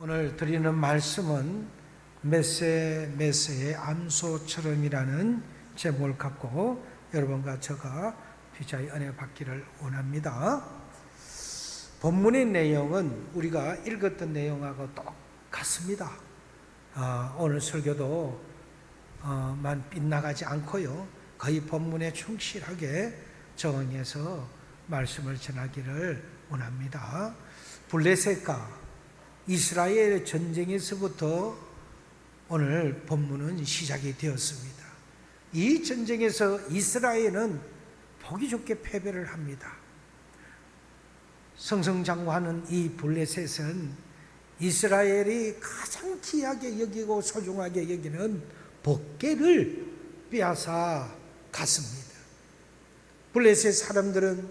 오늘 드리는 말씀은 메세의 암소처럼이라는 제목을 갖고 여러분과 제가 피자의 은혜 받기를 원합니다. 본문의 내용은 우리가 읽었던 내용하고 똑같습니다. 오늘 설교도 만 빗나가지 않고요, 거의 본문에 충실하게 적응해서 말씀을 전하기를 원합니다. 블레셋과 이스라엘 전쟁에서부터 오늘 본문은 시작이 되었습니다. 이 전쟁에서 이스라엘은 보기 좋게 패배를 합니다. 승승장구하는 이 블레셋은 이스라엘이 가장 귀하게 여기고 소중하게 여기는 법궤를 빼앗아 갔습니다. 블레셋 사람들은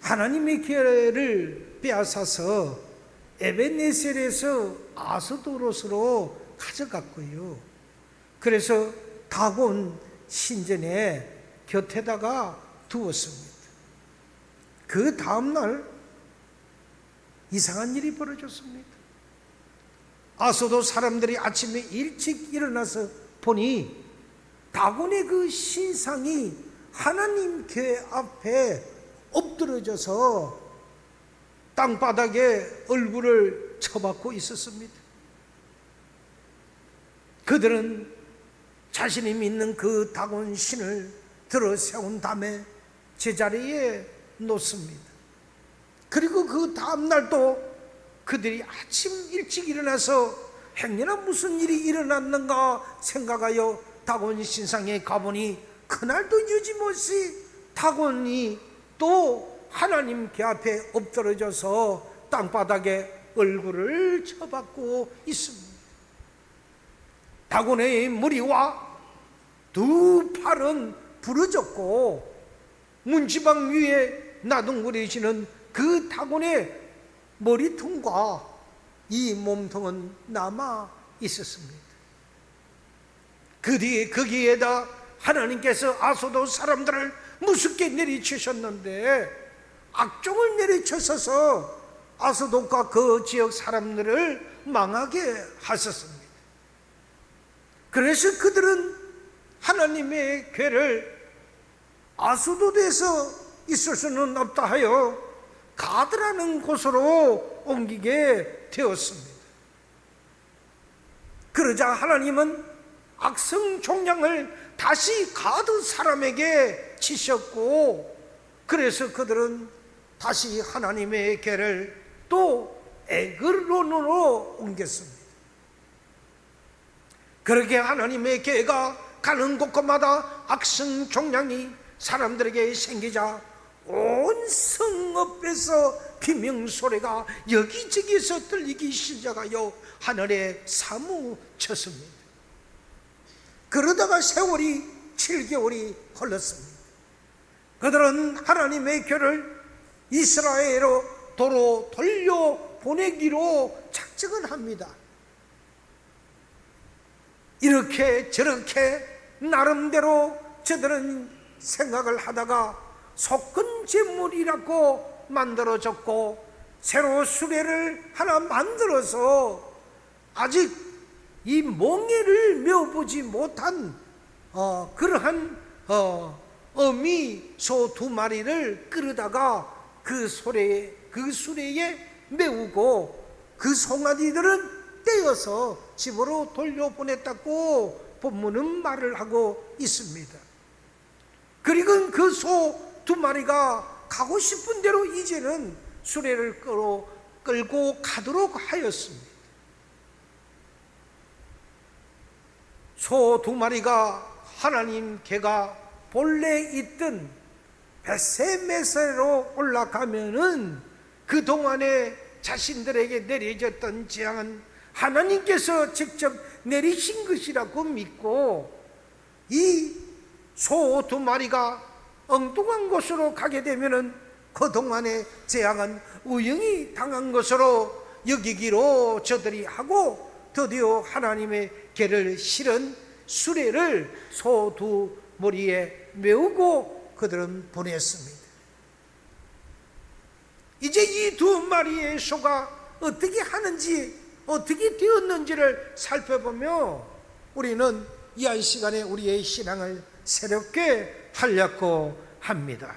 하나님의 궤를 빼앗아서 에벤네셀에서 아스도롯으로 가져갔고요. 그래서 다곤 신전의 곁에다가 두었습니다. 그 다음날 이상한 일이 벌어졌습니다. 아스도 사람들이 아침에 일찍 일어나서 보니 다곤의 그 신상이 하나님 궤 앞에 엎드러져서 땅바닥에 얼굴을 쳐박고 있었습니다. 그들은 자신이 믿는 그 다곤 신을 들어 세운 다음에 제자리에 놓습니다. 그리고 그 다음날 또 그들이 아침 일찍 일어나서 행여나 무슨 일이 일어났는가 생각하여 다곤 신상에 가보니 그날도 유지못이 다곤이 또 하나님 궤 앞에 엎드러져서 땅바닥에 얼굴을 쳐박고 있습니다. 다곤의 머리와 두 팔은 부러졌고 문지방 위에 나둥거리시는 그 다곤의 머리통과 이 몸통은 남아 있었습니다. 그 뒤에 거기에다 하나님께서 아소도 사람들을 무섭게 내리치셨는데 악종을 내리쳐서서 아스돗과 그 지역 사람들을 망하게 하셨습니다. 그래서 그들은 하나님의 궤를 아스돗에서 있을 수는 없다 하여 가드라는 곳으로 옮기게 되었습니다. 그러자 하나님은 악성 종양을 다시 가드 사람에게 치셨고, 그래서 그들은 다시 하나님의 궤를 또 에글론으로 옮겼습니다. 그렇게 하나님의 궤가 가는 곳곳마다 악성 종양이 사람들에게 생기자 온 성읍에서 비명소리가 여기저기서 들리기 시작하여 하늘에 사무쳤습니다. 그러다가 세월이 7개월이 흘렀습니다. 그들은 하나님의 궤를 이스라엘로 도로 돌려보내기로 작정을 합니다. 이렇게 저렇게 나름대로 저들은 생각을 하다가 속건제물이라고 만들어졌고, 새로 수레를 하나 만들어서 아직 이 멍에를 메어보지 못한 그러한 어미 소 2마리를 끌어다가 그 수레에 메우고 그 송아지들은 떼어서 집으로 돌려보냈다고 본문은 말을 하고 있습니다. 그리고 그 소 2마리가 가고 싶은 대로 이제는 수레를 끌고 가도록 하였습니다. 소 2마리가 하나님 궤가 본래 있던 베세메세로 올라가면은 그동안에 자신들에게 내려졌던 재앙은 하나님께서 직접 내리신 것이라고 믿고, 이 소 2마리가 엉뚱한 곳으로 가게 되면은 그동안의 재앙은 우연히 당한 것으로 여기기로 저들이 하고, 드디어 하나님의 궤를 실은 수레를 소 2마리에 메우고 그들은 보냈습니다. 이제 이 2마리의 소가 어떻게 하는지 어떻게 되었는지를 살펴보며 우리는 이 한 시간에 우리의 신앙을 새롭게 하려고 합니다.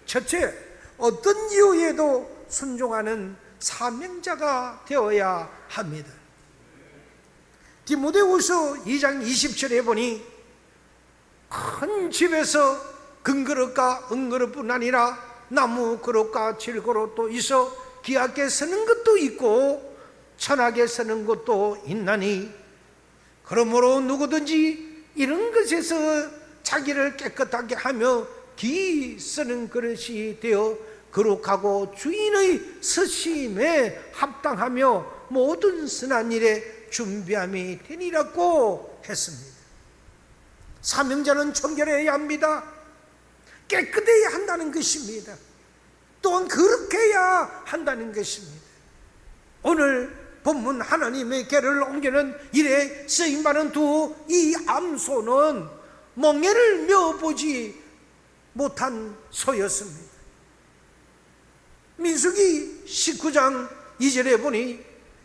첫째, 어떤 이유에도 순종하는 사명자가 되어야 합니다. 디모데후서 2장 20절에 보니 큰 집에서 금그릇과 은그릇뿐 아니라 나무 그릇과 질그릇도 있어 귀하게 쓰는 것도 있고 천하게 쓰는 것도 있나니 그러므로 누구든지 이런 것에서 자기를 깨끗하게 하며 귀히 쓰는 그릇이 되어 거룩하고 주인의 쓰심에 합당하며 모든 선한 일에 준비함이 되니라고 했습니다. 사명자는 청결해야 합니다. 깨끗해야 한다는 것입니다. 또한 거룩해야 한다는 것입니다. 오늘 본문 하나님의 궤를 옮기는 일에 쓰임받은 두 이 암소는 멍에를 메어보지 못한 소였습니다. 민수기 19장 2절에 보니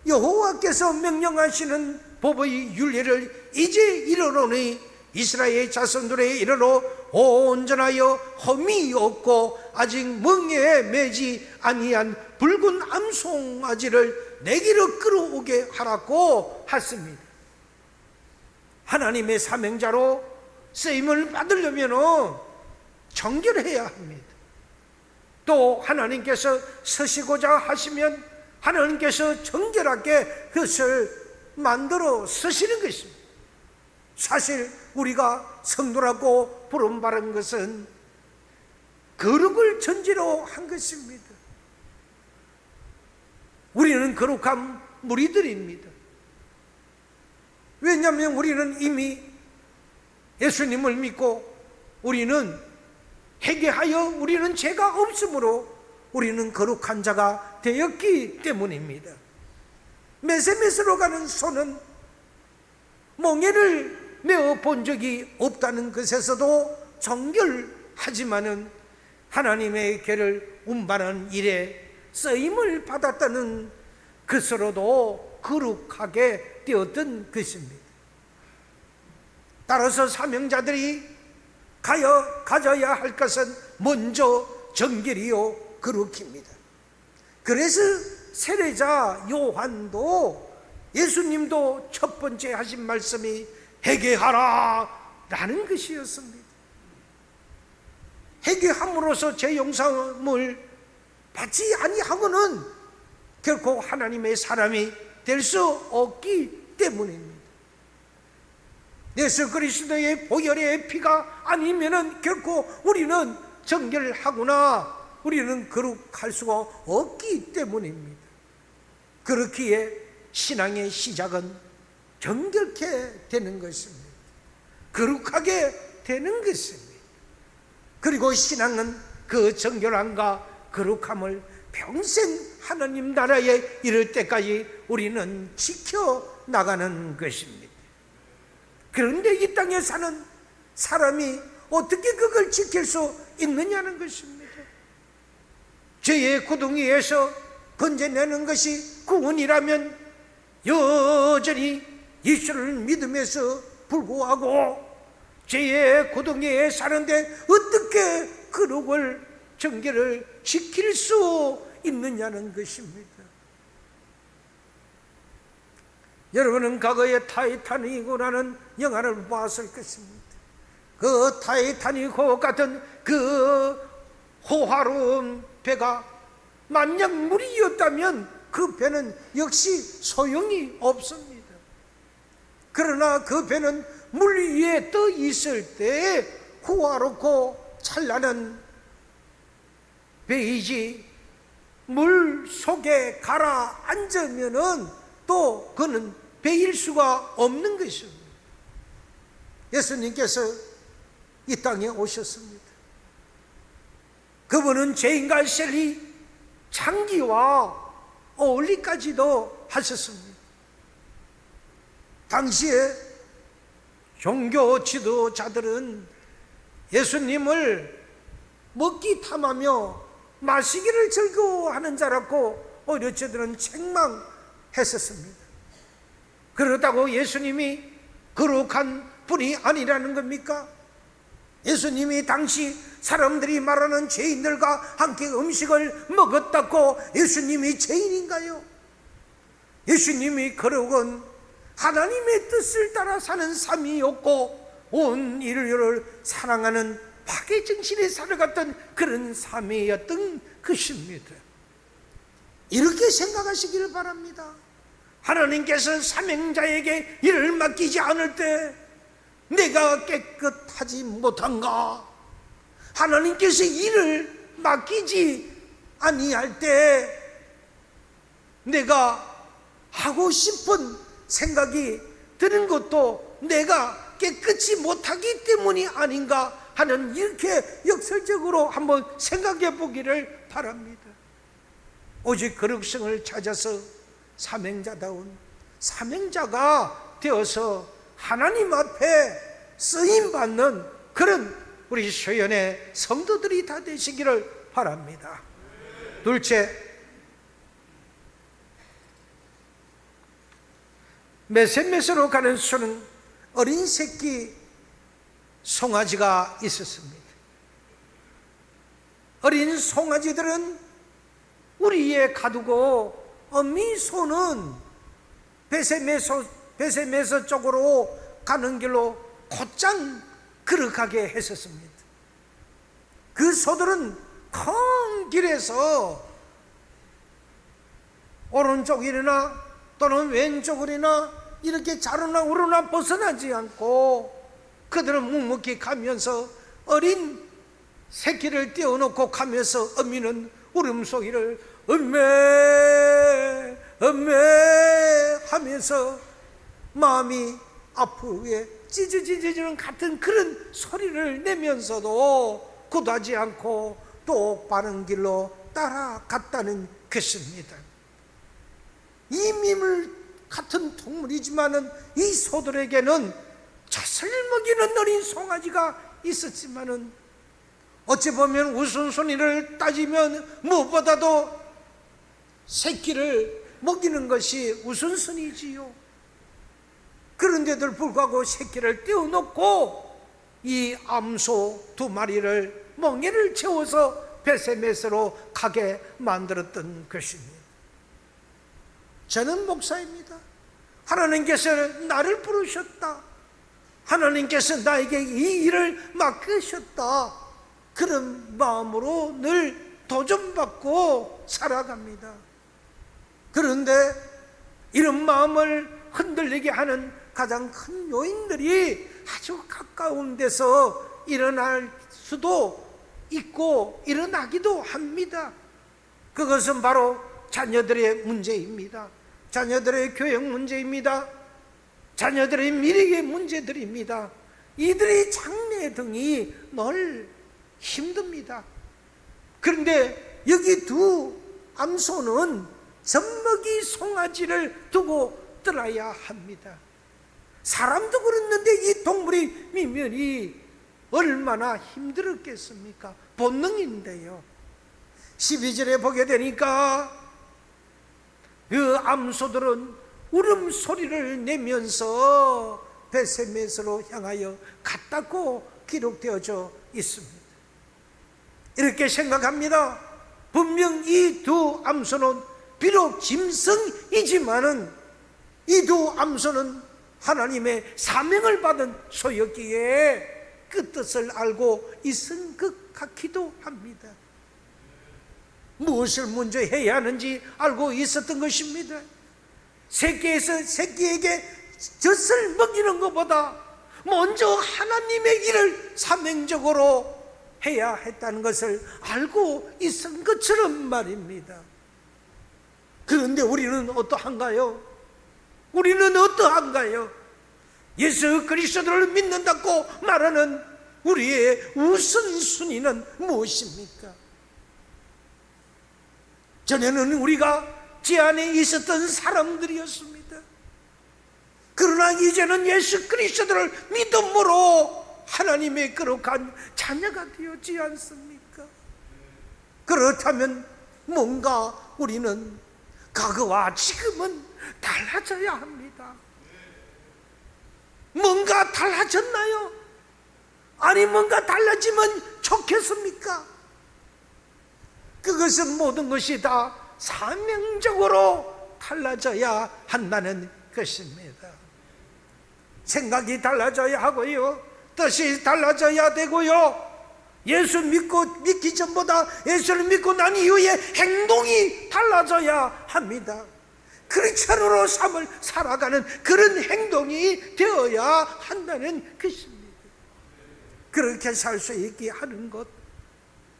여호와께서 명령하시는 법의 윤례를 이제 이르노니 이스라엘 자손들의 이르러 온전하여 험이 없고 아직 멍에에 매지 아니한 붉은 암송아지를 내게로 끌어오게 하라고 하십니다. 하나님의 사명자로 쓰임을 받으려면 정결해야 합니다. 또 하나님께서 쓰시고자 하시면 하나님께서 정결하게 그것을 만들어 쓰시는 것입니다. 사실 우리가 성도라고 부름받은 것은 거룩을 전제로 한 것입니다. 우리는 거룩한 무리들입니다. 왜냐하면 우리는 이미 예수님을 믿고 우리는 회개하여 우리는 죄가 없으므로 우리는 거룩한 자가 되었기 때문입니다. 메세메스로 가는 소는 멍에를 메어 본 적이 없다는 것에서도 정결하지만은 하나님의 궤를 운반하는 일에 쓰임을 받았다는 것으로도 거룩하게 되었던 것입니다. 따라서 사명자들이 가져야 할 것은 먼저 정결이요 거룩입니다. 그래서 세례자 요한도 예수님도 첫 번째 하신 말씀이 회개하라 라는 것이었습니다. 회개함으로써 제 용서함을 받지 아니하고는 결코 하나님의 사람이 될 수 없기 때문입니다. 예수 그리스도의 보혈의 피가 아니면은 결코 우리는 정결하거나 우리는 거룩할 수가 없기 때문입니다. 그렇기에 신앙의 시작은 정결케 되는 것입니다. 거룩하게 되는 것입니다. 그리고 신앙은 그 정결함과 거룩함을 평생 하나님 나라에 이를 때까지 우리는 지켜나가는 것입니다. 그런데 이 땅에 사는 사람이 어떻게 그걸 지킬 수 있느냐는 것입니다. 죄의 구덩이에서 건져내는 것이 구원이라면 여전히 예수를 믿음에서 불구하고 죄의 구덩이에 사는데 어떻게 거룩을 정결을 지킬 수 있느냐는 것입니다. 여러분은 과거에 타이타닉이라는 영화를 봤을 것입니다. 그 타이타닉호 같은 그 호화로운 배가 만약 물이었다면 그 배는 역시 소용이 없습니다. 그러나 그 배는 물 위에 떠 있을 때 호화롭고 찬란한 배이지 물 속에 가라앉으면은 또 그는 배일 수가 없는 것입니다. 예수님께서 이 땅에 오셨습니다. 그분은 죄인과 셀리 창기와 어울리까지도 하셨습니다. 당시에 종교 지도자들은 예수님을 먹기 탐하며 마시기를 즐거워하는 자라고 오히려 저들은 책망했었습니다. 그렇다고 예수님이 거룩한 분이 아니라는 겁니까? 예수님이 당시 사람들이 말하는 죄인들과 함께 음식을 먹었다고 예수님이 죄인인가요? 예수님이 거룩은 하나님의 뜻을 따라 사는 삶이었고 온 인류를 사랑하는 파괴정신에 살아갔던 그런 삶이었던 것입니다. 이렇게 생각하시기를 바랍니다. 하나님께서 사명자에게 일을 맡기지 않을 때 내가 깨끗하지 못한가? 하나님께서 일을 맡기지 아니할 때 내가 하고 싶은 생각이 드는 것도 내가 깨끗이 못하기 때문이 아닌가 하는, 이렇게 역설적으로 한번 생각해 보기를 바랍니다. 오직 거룩성을 찾아서 사명자다운 사명자가 되어서 하나님 앞에 쓰임받는 그런 우리 소연의 성도들이 다 되시기를 바랍니다. 둘째, 메세메스로 가는 수는 어린 새끼 송아지가 있었습니다. 어린 송아지들은 우리에 가두고 어미 소는 베세메소 쪽으로 가는 길로 곧장 걸어가게 했었습니다. 그 소들은 큰 길에서 오른쪽이나 또는 왼쪽이나 이렇게 좌로나 우로나 벗어나지 않고 그들은 묵묵히 가면서 어린 새끼를 떼어놓고 가면서 어미는 울음소리를 엄매 엄매 하면서 마음이 아프게 찢어지는 같은 그런 소리를 내면서도 굳하지 않고 똑바른 길로 따라갔다는 것입니다. 이 미물 같은 동물이지만은 이 소들에게는 젖을 먹이는 어린 송아지가 있었지만은 어찌 보면 우선순위를 따지면 무엇보다도 새끼를 먹이는 것이 우선순위지요. 그런데도 불구하고 새끼를 떼어놓고 이 암소 2마리를 멍에를 채워서 베세메스로 가게 만들었던 것입니다. 저는 목사입니다. 하나님께서 나를 부르셨다. 하나님께서 나에게 이 일을 맡기셨다. 그런 마음으로 늘 도전받고 살아갑니다. 그런데 이런 마음을 흔들리게 하는 가장 큰 요인들이 아주 가까운 데서 일어날 수도 있고 일어나기도 합니다. 그것은 바로 자녀들의 문제입니다. 자녀들의 교육 문제입니다. 자녀들의 미래의 문제들입니다. 이들의 장래 등이 늘 힘듭니다. 그런데 여기 두 암소는 젖먹이 송아지를 두고 떠나야 합니다. 사람도 그렇는데 이 동물의 미면이 얼마나 힘들었겠습니까? 본능인데요. 12절에 보게 되니까 그 암소들은 울음소리를 내면서 베세메스로 향하여 갔다고 기록되어져 있습니다. 이렇게 생각합니다. 분명 이 두 암소는 비록 짐승이지만은 이 두 암소는 하나님의 사명을 받은 소였기에 그 뜻을 알고 있은 것 같기도 합니다. 무엇을 먼저 해야 하는지 알고 있었던 것입니다. 새끼에게 젖을 먹이는 것보다 먼저 하나님의 일을 사명적으로 해야 했다는 것을 알고 있은 것처럼 말입니다. 그런데 우리는 어떠한가요? 우리는 어떠한가요? 예수 그리스도를 믿는다고 말하는 우리의 우선순위는 무엇입니까? 전에는 우리가 제 안에 있었던 사람들이었습니다. 그러나 이제는 예수 그리스도를 믿음으로 하나님의 거룩한 자녀가 되었지 않습니까? 그렇다면 뭔가 우리는 과거와 지금은 달라져야 합니다. 뭔가 달라졌나요? 아니 뭔가 달라지면 좋겠습니까? 그것은 모든 것이 다 사명적으로 달라져야 한다는 것입니다. 생각이 달라져야 하고요, 뜻이 달라져야 되고요, 예수 믿기 전보다 예수를 믿고 난 이후에 행동이 달라져야 합니다. 크리스찬으로 삶을 살아가는 그런 행동이 되어야 한다는 것입니다. 그렇게 살 수 있게 하는 것,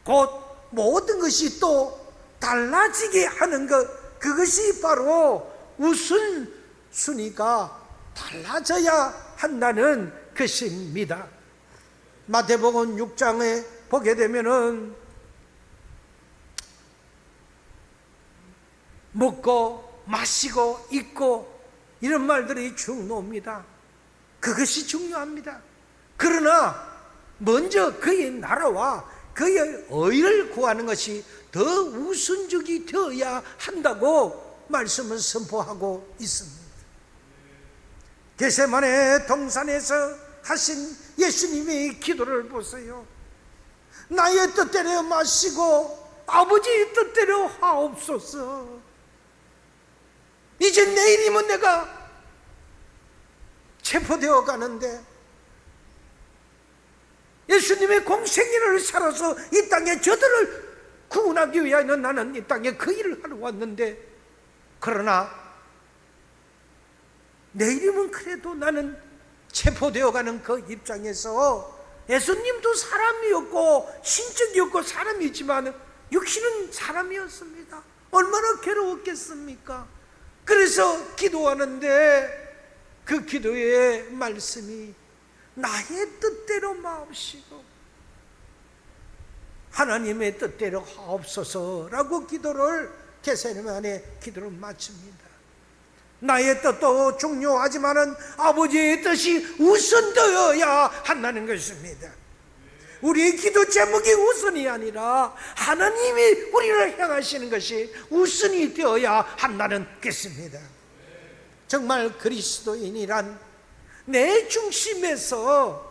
곧 모든 것이 또 달라지게 하는 것, 그것이 바로 우선순위가 달라져야 한다는 것입니다. 마태복음 6장에 보게 되면은 먹고 마시고 입고 이런 말들이 쭉 나옵니다. 그것이 중요합니다. 그러나 먼저 그의 나라와 그의 의를 구하는 것이 더 우선적이 되어야 한다고 말씀을 선포하고 있습니다. 겟세마네 동산에서 하신 예수님의 기도를 보세요. 나의 뜻대로 마시고 아버지의 뜻대로 하옵소서. 이제 내일이면 내가 체포되어 가는데 예수님의 공생애를 살아서 이 땅에 저들을 구원하기 위하여 나는 이 땅에 그 일을 하러 왔는데, 그러나 내일이면 그래도 나는 체포되어 가는 그 입장에서 예수님도 사람이었고 신적이었고 사람이지만 육신은 사람이었습니다. 얼마나 괴로웠겠습니까? 그래서 기도하는데 그 기도의 말씀이 나의 뜻대로 마옵시고 하나님의 뜻대로 하옵소서라고 기도를 겟세마네 기도를 마칩니다. 나의 뜻도 중요하지만은 아버지의 뜻이 우선되어야 한다는 것입니다. 우리의 기도 제목이 우선이 아니라 하나님이 우리를 향하시는 것이 우선이 되어야 한다는 것입니다. 정말 그리스도인이란 내 중심에서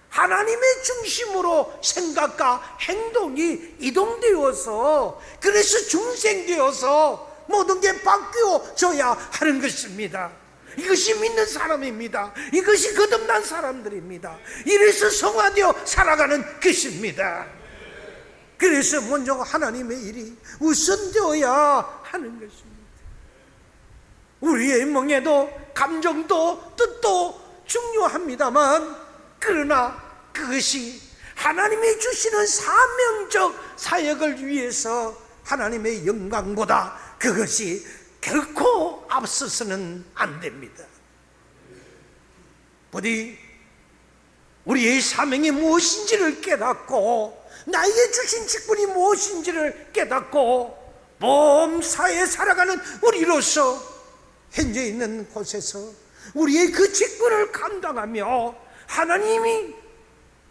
하나님의 중심으로 생각과 행동이 이동되어서, 그래서 중생되어서 모든 게 바뀌어져야 하는 것입니다. 이것이 믿는 사람입니다. 이것이 거듭난 사람들입니다. 이래서 성화되어 살아가는 것입니다. 그래서 먼저 하나님의 일이 우선되어야 하는 것입니다. 우리의 멍에도 감정도 뜻도 중요합니다만, 그러나 그것이 하나님이 주시는 사명적 사역을 위해서 하나님의 영광보다 그것이 결코 앞서서는 안 됩니다. 부디 우리의 사명이 무엇인지를 깨닫고 나에게 주신 직분이 무엇인지를 깨닫고 범사에 살아가는 우리로서 현재 있는 곳에서 우리의 그 직분을 감당하며 하나님이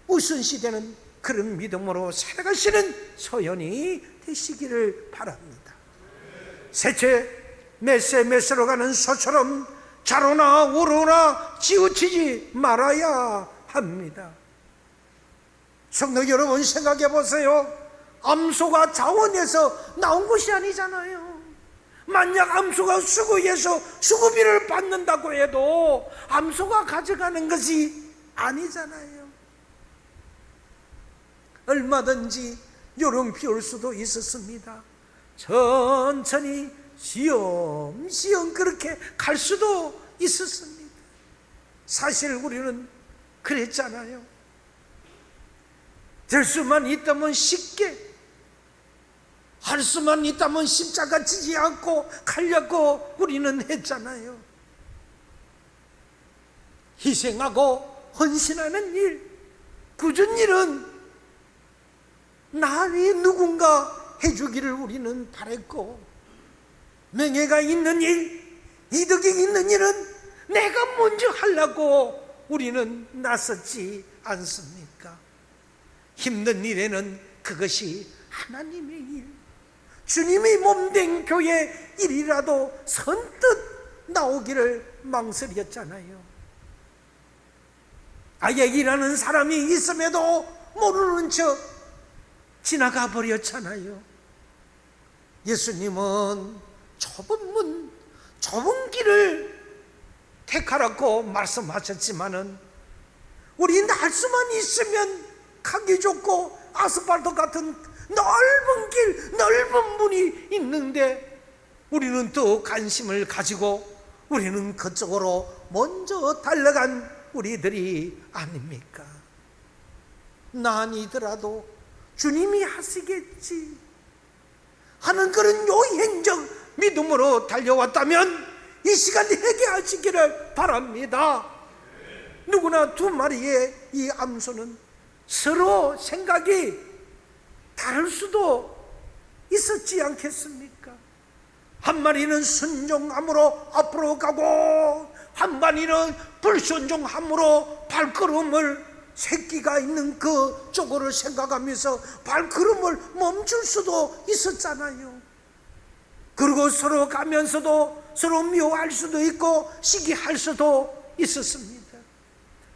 우선시되는 그런 믿음으로 살아가시는 소연이 되시기를 바랍니다. 셋째, 메세메세로 가는 소처럼 좌로나 우로나 치우치지 말아야 합니다. 성도 여러분, 생각해 보세요. 암소가 자원에서 나온 것이 아니잖아요. 만약 암소가 수고해서 수고비를 받는다고 해도 암소가 가져가는 것이 아니잖아요. 얼마든지 요령 피울 수도 있었습니다. 천천히 시험시험 그렇게 갈 수도 있었습니다. 사실 우리는 그랬잖아요. 될 수만 있다면 쉽게, 할 수만 있다면 십자가 지지 않고 가려고 우리는 했잖아요. 희생하고 헌신하는 일, 굳은 일은 나 위에 누군가 해주기를 우리는 바랬고, 명예가 있는 일, 이득이 있는 일은 내가 먼저 하려고 우리는 나섰지 않습니까? 힘든 일에는 그것이 하나님의 일, 주님이 몸된 교회 일이라도 선뜻 나오기를 망설였잖아요. 아예 일하는 사람이 있음에도 모르는 척 지나가 버렸잖아요. 예수님은 좁은 문, 좁은 길을 택하라고 말씀하셨지만은 우리 날 수만 있으면 가기 좋고 아스팔트 같은 넓은 길, 넓은 문이 있는데 우리는 또 관심을 가지고 우리는 그쪽으로 먼저 달려간 우리들이 아닙니까? 나 아니더라도 주님이 하시겠지 하는 그런 요행적 믿음으로 달려왔다면 이 시간 회개하시기를 바랍니다. 누구나 두 마리의 이 암소는 서로 생각이 다를 수도 있었지 않겠습니까? 한 마리는 순종함으로 앞으로 가고 한 마리는 불순종함으로 발걸음을 새끼가 있는 그 쪽으로 생각하면서 발걸음을 멈출 수도 있었잖아요. 그리고 서로 가면서도 서로 미워할 수도 있고 시기할 수도 있었습니다.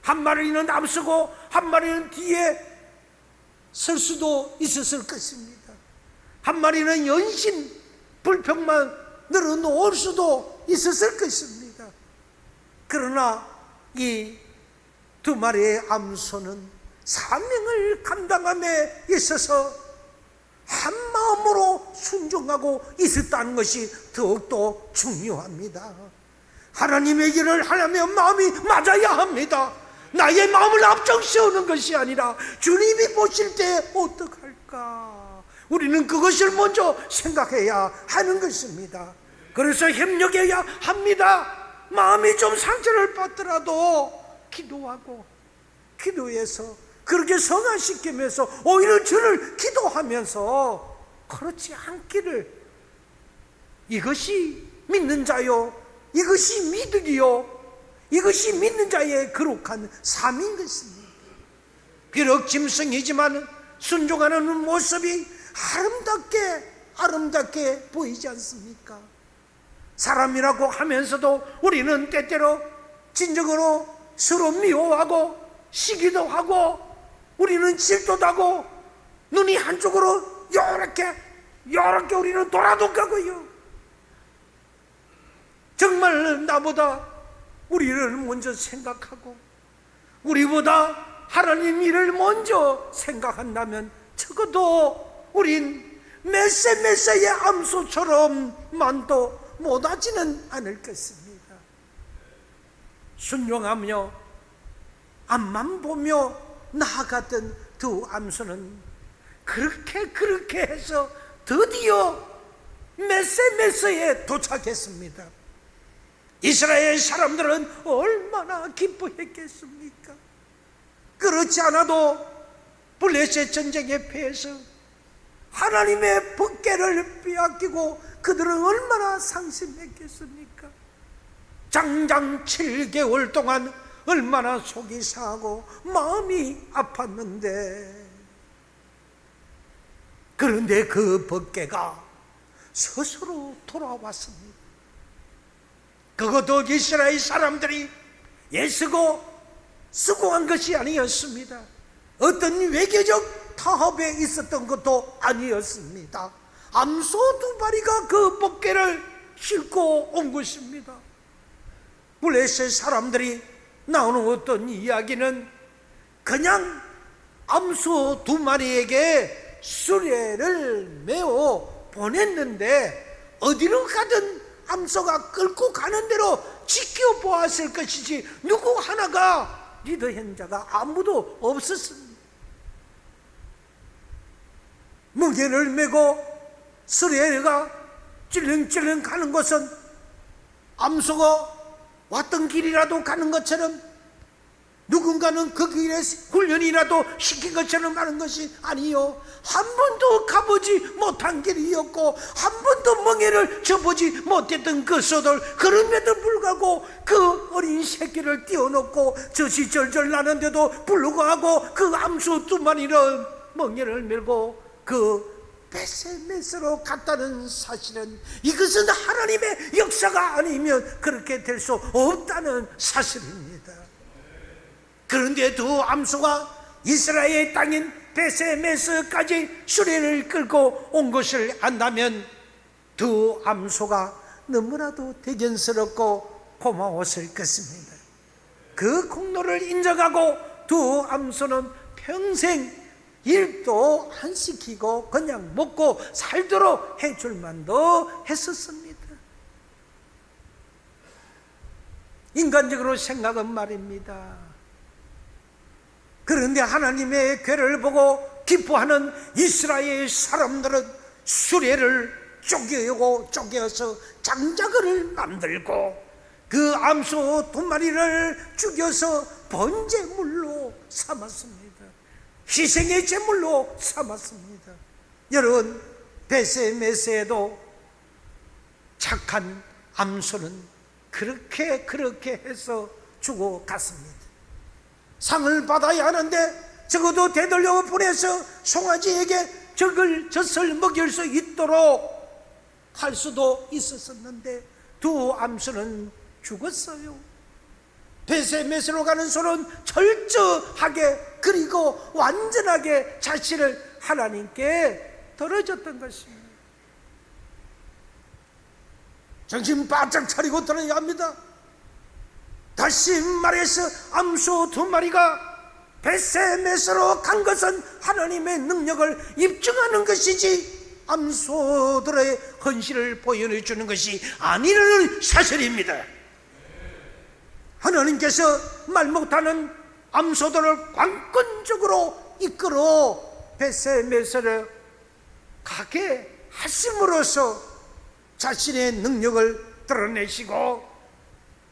한 마리는 앞서고 한 마리는 뒤에 설 수도 있었을 것입니다. 한 마리는 연신 불평만 늘어놓을 수도 있었을 것입니다. 그러나 이 두 마리의 암소는 사명을 감당함에 있어서 한 마음으로 순종하고 있었다는 것이 더욱더 중요합니다. 하나님의 일을 하려면 마음이 맞아야 합니다. 나의 마음을 앞장 세우는 것이 아니라 주님이 보실 때 어떡할까? 우리는 그것을 먼저 생각해야 하는 것입니다. 그래서 협력해야 합니다. 마음이 좀 상처를 받더라도 기도하고 기도해서 그렇게 성화시키면서 오히려 주를 기도하면서 그렇지 않기를, 이것이 믿는 자요, 이것이 믿으리요, 이것이 믿는 자의 거룩한 삶인 것입니다. 비록 짐승이지만 순종하는 모습이 아름답게 보이지 않습니까? 사람이라고 하면서도 우리는 때때로 진정으로 서로 미워하고 시기도 하고 우리는 질투도 하고 눈이 한쪽으로 요렇게 우리는 돌아도 가고요. 정말 나보다 우리를 먼저 생각하고 우리보다 하나님 일을 먼저 생각한다면 적어도 우린 메세의 암소처럼만도 못하지는 않을 것입니다. 순종하며 앞만 보며 나아갔던 두 암소는 그렇게 해서 드디어 메세에 도착했습니다. 이스라엘 사람들은 얼마나 기뻐했겠습니까? 그렇지 않아도 블레셋 전쟁에 패해서 하나님의 법궤를 빼앗기고 그들은 얼마나 상심했겠습니까? 장장 7개월 동안 얼마나 속이 상하고 마음이 아팠는데, 그런데 그 법궤가 스스로 돌아왔습니다. 그것도 이스라엘 사람들이 애쓰고 수고한 것이 아니었습니다. 어떤 외교적 타협에 있었던 것도 아니었습니다. 암소 두 마리가 그 법궤를 싣고 온 것입니다. 블레셋 사람들이 나오는 어떤 이야기는 그냥 암소 두 마리에게 수레를 메어 보냈는데 어디로 가든 암소가 끌고 가는 대로 지켜보았을 것이지 누구 하나가 리더한 자가 아무도 없었습니다. 무게를 메고 수레가 찔렁찔렁 가는 것은 암소가 왔던 길이라도 가는 것처럼, 누군가는 그 길에 훈련이라도 시킨 것처럼 하는 것이 아니요, 한 번도 가보지 못한 길이었고 한 번도 멍에를 져보지 못했던 그 소들, 그럼에도 불구하고 그 어린 새끼를 띄워놓고 젖이 절절 나는데도 불구하고 그 암소 두 마리는 멍에를 메고 그 메세로 갔다는 사실은, 이것은 하나님의 역사가 아니면 그렇게 될 수 없다는 사실입니다. 그런데 두 암소가 이스라엘 땅인 베세메스까지 수레를 끌고 온 것을 안다면 두 암소가 너무나도 대견스럽고 고마웠을 것입니다. 그 공로를 인정하고 두 암소는 평생 일도 안 시키고 그냥 먹고 살도록 해줄 만도 했었습니다. 인간적으로 생각은 말입니다. 그런데 하나님의 괴를 보고 기뻐하는 이스라엘 사람들은 수레를 쪼개서 장자그를 만들고 그 암소 2마리를 죽여서 번제물로 삼았습니다. 희생의 제물로 삼았습니다. 여러분, 베세메스에도 착한 암소는 그렇게 해서 죽어갔습니다. 상을 받아야 하는데 적어도 되돌려 보내서 송아지에게 젖을 먹일 수 있도록 할 수도 있었었는데 두 암소는 죽었어요. 베세메스로 가는 소는 철저하게 그리고 완전하게 자신을 하나님께 드려졌던 것입니다. 정신 바짝 차리고 들어야 합니다. 다시 말해서 암소 2마리가 베세메스로 간 것은 하나님의 능력을 입증하는 것이지 암소들의 헌신을 보여주는 것이 아니라는 사실입니다. 하나님께서 말 못하는 암소들을 관건적으로 이끌어 베세메스를 가게 하심으로써 자신의 능력을 드러내시고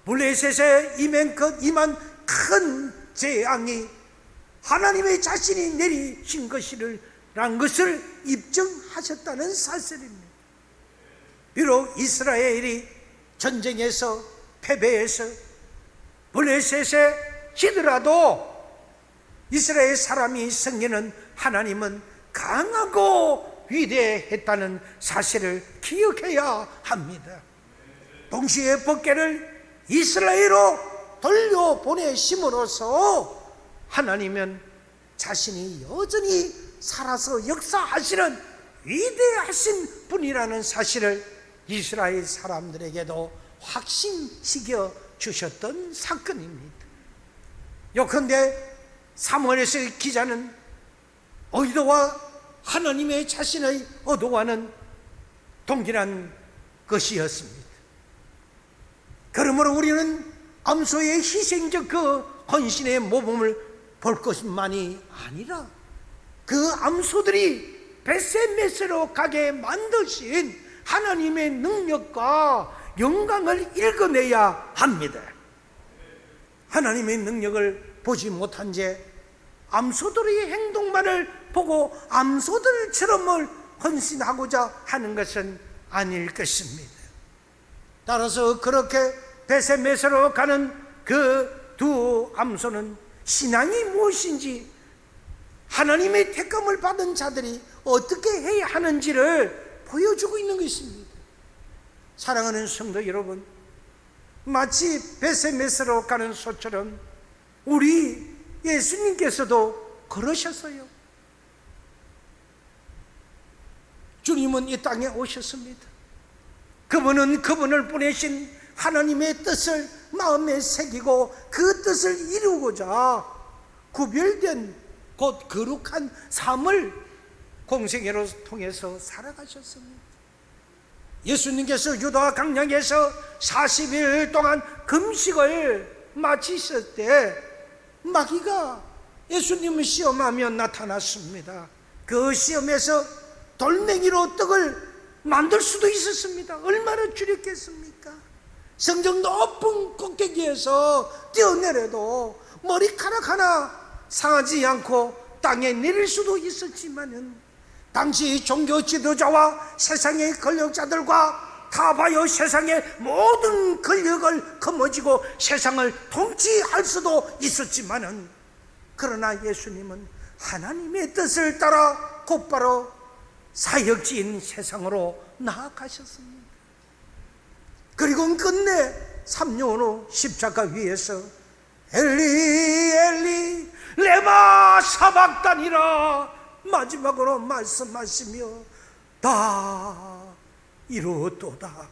블레셋에 임한 큰 재앙이 하나님의 자신이 내리신 것이라는 것을 입증하셨다는 사실입니다. 비록 이스라엘이 전쟁에서 패배해서 블레셋에 지더라도 이스라엘 사람이 섬기는 하나님은 강하고 위대했다는 사실을 기억해야 합니다. 동시에 법궤를 이스라엘로 돌려보내심으로써 하나님은 자신이 여전히 살아서 역사하시는 위대하신 분이라는 사실을 이스라엘 사람들에게도 확신시켜 주셨던 사건입니다. 요컨대 사무엘에서 기자는 의도와 하나님의 자신의 의도와는 동일한 것이었습니다. 그러므로 우리는 암소의 희생적 그 헌신의 모범을 볼 것만이 아니라 그 암소들이 베세메스로 가게 만드신 하나님의 능력과 영광을 읽어내야 합니다. 하나님의 능력을 보지 못한 채 암소들의 행동만을 보고 암소들처럼 헌신하고자 하는 것은 아닐 것입니다. 따라서 그렇게 베세메스로 가는 그 두 암소는 신앙이 무엇인지, 하나님의 택감을 받은 자들이 어떻게 해야 하는지를 보여주고 있는 것입니다. 사랑하는 성도 여러분, 마치 베세메스로 가는 소처럼 우리 예수님께서도 그러셨어요. 주님은 이 땅에 오셨습니다. 그분은 그분을 보내신 하나님의 뜻을 마음에 새기고 그 뜻을 이루고자 구별된 곧 거룩한 삶을 공생애로 통해서 살아가셨습니다. 예수님께서 유다 강량에서 40일 동안 금식을 마치실 때 마귀가 예수님을 시험하며 나타났습니다. 그 시험에서 돌멩이로 떡을 만들 수도 있었습니다. 얼마나 주력했습니까? 성전 높은 꼭대기에서 뛰어내려도 머리카락 하나 상하지 않고 땅에 내릴 수도 있었지만은 당시 종교 지도자와 세상의 권력자들과 타바요 세상의 모든 권력을 거머쥐고 세상을 통치할 수도 있었지만은 그러나 예수님은 하나님의 뜻을 따라 곧바로 사역지인 세상으로 나아가셨습니다. 그리고 끝내 3년 후 십자가 위에서 엘리 엘리 레마 사박단이라 마지막으로 말씀하시며 다 이루었도다.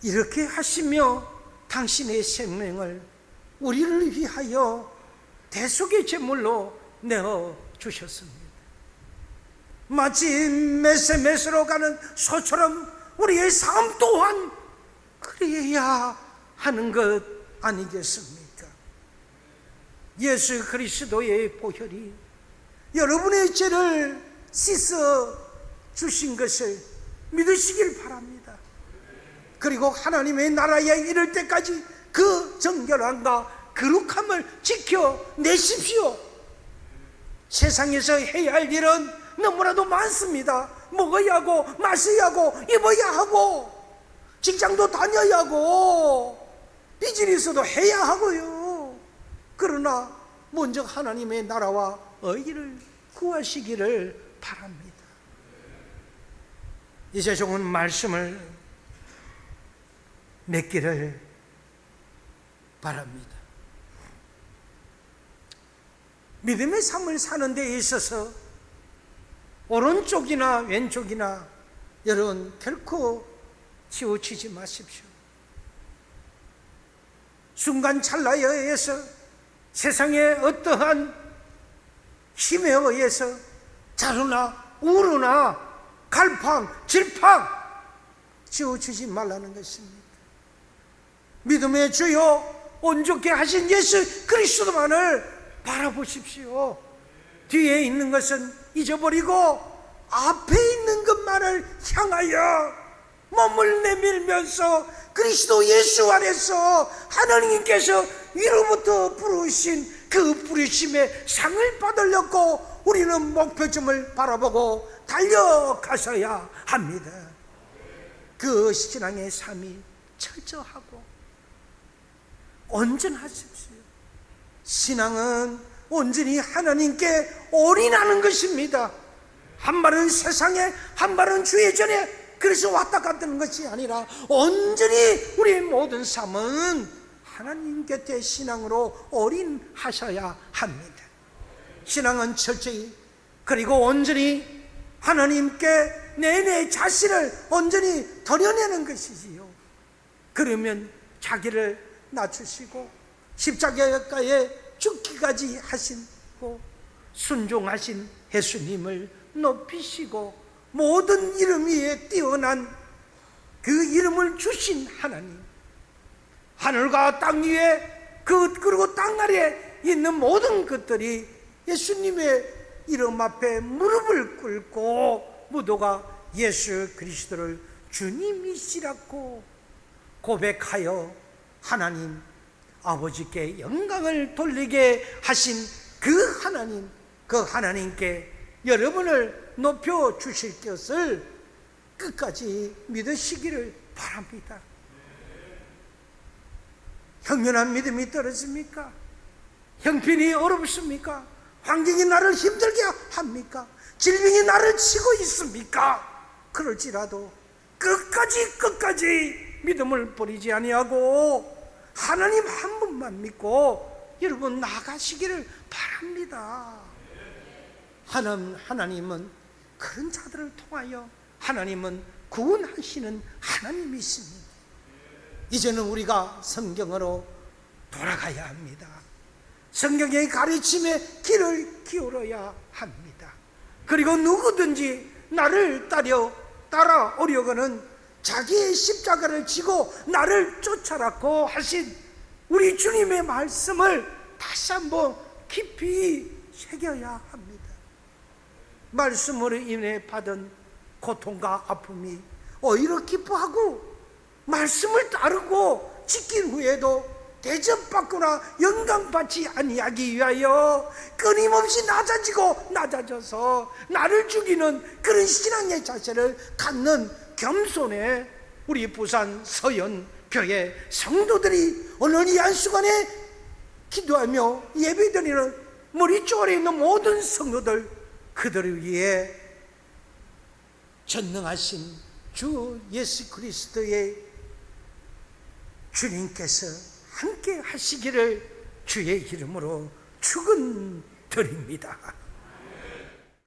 이렇게 하시며 당신의 생명을 우리를 위하여 대속의 제물로 내어 주셨습니다. 마치 메세메스로 가는 소처럼 우리의 삶 또한 그래야 하는 것 아니겠습니까? 예수 그리스도의 보혈이 여러분의 죄를 씻어 주신 것을 믿으시길 바랍니다. 그리고 하나님의 나라에 이를 때까지 그 정결함과 거룩함을 지켜내십시오. 세상에서 해야 할 일은 너무나도 많습니다. 먹어야 하고 마셔야 하고 입어야 하고 직장도 다녀야 하고 비즈니스도 해야 하고요. 그러나 먼저 하나님의 나라와 의를 구하시기를 바랍니다. 이제 좋은 말씀을 맺기를 바랍니다. 믿음의 삶을 사는 데 있어서 오른쪽이나 왼쪽이나 여러분 결코 치우치지 마십시오. 순간 찰나에 의해서 세상의 어떠한 힘에 의해서 자루나 우르나 갈팡 질팡 치우치지 말라는 것입니다. 믿음의 주요 온전케 하신 예수 그리스도만을 바라보십시오. 뒤에 있는 것은 잊어버리고 앞에 있는 것만을 향하여 몸을 내밀면서 그리스도 예수 안에서 하나님께서 위로부터 부르신 그 부르심의 상을 받으려고 우리는 목표점을 바라보고 달려가셔야 합니다. 그 신앙의 삶이 철저하고 온전하십시오. 신앙은 온전히 하나님께 올인하는 것입니다. 한 발은 세상에 한 발은 주의 전에 그래서 왔다 갔다 하는 것이 아니라 온전히 우리의 모든 삶은 하나님 곁에 신앙으로 올인하셔야 합니다. 신앙은 철저히 그리고 온전히 하나님께 내 자신을 온전히 드려내는 것이지요. 그러면 자기를 낮추시고 십자가에 죽기까지 하시고 순종하신 예수님을 높이시고 모든 이름 위에 뛰어난 그 이름을 주신 하나님, 하늘과 땅 위에 그리고 땅 아래에 있는 모든 것들이 예수님의 이름 앞에 무릎을 꿇고 모두가 예수 그리스도를 주님이시라고 고백하여 하나님 아버지께 영광을 돌리게 하신 그 하나님, 그 하나님께 여러분을 높여 주실 것을 끝까지 믿으시기를 바랍니다. 형연한 믿음이 떨어집니까? 형편이 어렵습니까? 환경이 나를 힘들게 합니까? 질병이 나를 치고 있습니까? 그럴지라도 끝까지 믿음을 버리지 아니하고 하나님 한 분만 믿고 여러분 나가시기를 바랍니다. 하나님은 그런 자들을 통하여 하나님은 구원하시는 하나님이십니다. 이제는 우리가 성경으로 돌아가야 합니다. 성경의 가르침에 귀를 기울여야 합니다. 그리고 누구든지 나를 따라오려거는 자기의 십자가를 지고 나를 쫓아라고 하신 우리 주님의 말씀을 다시 한번 깊이 새겨야 합니다. 말씀으로 인해 받은 고통과 아픔이 오히려 기뻐하고 말씀을 따르고 지킨 후에도 대접받거나 영광받지 아니하기 위하여 끊임없이 낮아져서 나를 죽이는 그런 신앙의 자세를 갖는 겸손의 우리 부산 서연교회 성도들이 오늘 이 한순간에 기도하며 예배드리는 머리쪽에 있는 모든 성도들, 그들을 위해 전능하신 주 예수 그리스도의 주님께서 함께 하시기를 주의 이름으로 축원드립니다.